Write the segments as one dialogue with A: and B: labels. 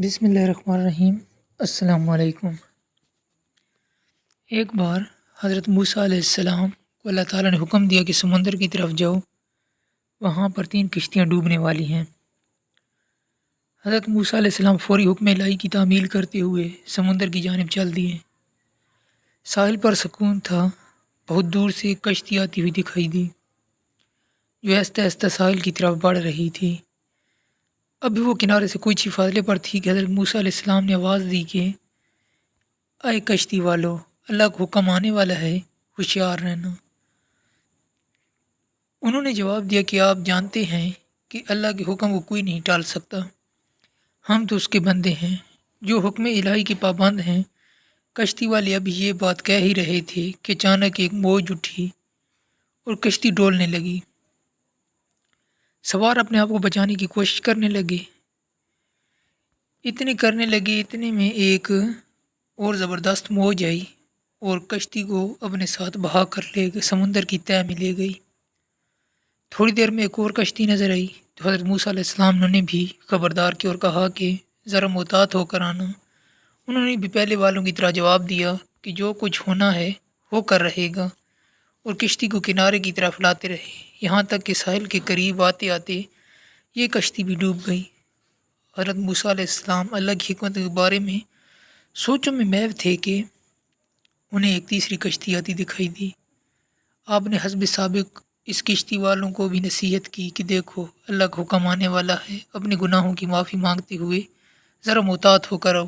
A: بسم اللہ الرحمن الرحیم۔ السلام علیکم۔ ایک بار حضرت موسیٰ علیہ السلام کو اللہ تعالیٰ نے حکم دیا کہ سمندر کی طرف جاؤ، وہاں پر 3 کشتیاں ڈوبنے والی ہیں۔ حضرت موسیٰ علیہ السلام فوری حکم الہی کی تعمیل کرتے ہوئے سمندر کی جانب چل دیے۔ ساحل پر سکون تھا۔ بہت دور سے ایک کشتی آتی ہوئی دکھائی دی جو آہستہ آہستہ ساحل کی طرف بڑھ رہی تھی۔ ابھی وہ کنارے سے کچھ ہی فاصلے پر تھی کہ حضرت موسیٰ علیہ السلام نے آواز دی کہ اے کشتی والو، اللہ کا حکم آنے والا ہے، ہوشیار رہنا۔ انہوں نے جواب دیا کہ آپ جانتے ہیں کہ اللہ کے حکم کو کوئی نہیں ٹال سکتا، ہم تو اس کے بندے ہیں جو حکم الہی کے پابند ہیں۔ کشتی والے ابھی یہ بات کہہ ہی رہے تھے کہ اچانک ایک موج اٹھی اور کشتی ڈولنے لگی۔ سوار اپنے آپ کو بچانے کی کوشش کرنے لگے۔ اتنے میں ایک اور زبردست موج آئی اور کشتی کو اپنے ساتھ بہا کر لے گئے، سمندر کی تہہ میں لے گئی۔ تھوڑی دیر میں ایک اور کشتی نظر آئی تو حضرت موسیٰ علیہ السلام نے بھی خبردار کیا اور کہا کہ ذرا محتاط ہو کر آنا۔ انہوں نے بھی پہلے والوں کی طرح جواب دیا کہ جو کچھ ہونا ہے وہ کر رہے گا، اور کشتی کو کنارے کی طرف لاتے رہے، یہاں تک کہ ساحل کے قریب آتے آتے یہ کشتی بھی ڈوب گئی۔ حضرت موسیٰ علیہ السلام اللہ کی حکمت کے بارے میں سوچوں میں محو تھے کہ انہیں ایک تیسری کشتی آتی دکھائی دی۔ آپ نے حسب سابق اس کشتی والوں کو بھی نصیحت کی کہ دیکھو اللہ کا حکم آنے والا ہے، اپنے گناہوں کی معافی مانگتے ہوئے ذرا محتاط ہو کر آؤ۔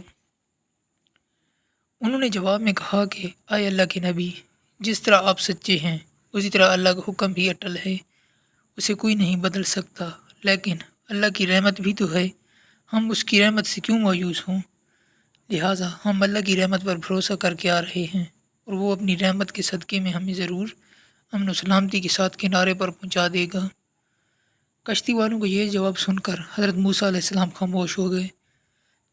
A: انہوں نے جواب میں کہا کہ اے اللہ کے نبی، جس طرح آپ سچے ہیں اسی طرح اللہ کا حکم بھی اٹل ہے، اسے کوئی نہیں بدل سکتا، لیکن اللہ کی رحمت بھی تو ہے، ہم اس کی رحمت سے کیوں مایوس ہوں؟ لہٰذا ہم اللہ کی رحمت پر بھروسہ کر کے آ رہے ہیں، اور وہ اپنی رحمت کے صدقے میں ہمیں ضرور امن و سلامتی کے ساتھ کنارے پر پہنچا دے گا۔ کشتی والوں کو یہ جواب سن کر حضرت موسیٰ علیہ السلام خاموش ہو گئے۔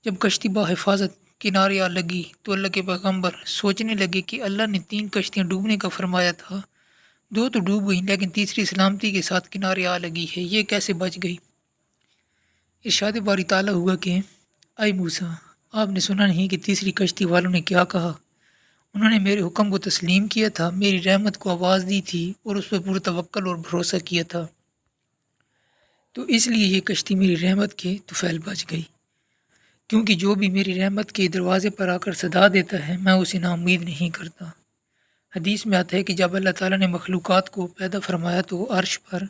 A: جب کشتی بحفاظت کنارے آ لگی تو اللہ کے پیغمبر سوچنے لگے کہ اللہ نے 3 کشتیاں ڈوبنے کا فرمایا تھا، 2 تو ڈوب گئیں لیکن تیسری سلامتی کے ساتھ کنارے آ لگی ہے، یہ کیسے بچ گئی؟ ارشاد باری تعالیٰ ہوا کہ اے موسیٰ، آپ نے سنا نہیں کہ تیسری کشتی والوں نے کیا کہا؟ انہوں نے میرے حکم کو تسلیم کیا تھا، میری رحمت کو آواز دی تھی اور اس پر پورا توکل اور بھروسہ کیا تھا، تو اس لیے یہ کشتی میری رحمت کے طفیل بچ گئی، کیونکہ جو بھی میری رحمت کے دروازے پر آ کر صدا دیتا ہے میں اسے نا امید نہیں کرتا۔ حدیث میں آتا ہے کہ جب اللہ تعالیٰ نے مخلوقات کو پیدا فرمایا تو عرش پر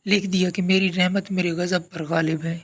A: لکھ دیا کہ میری رحمت میرے غضب پر غالب ہے۔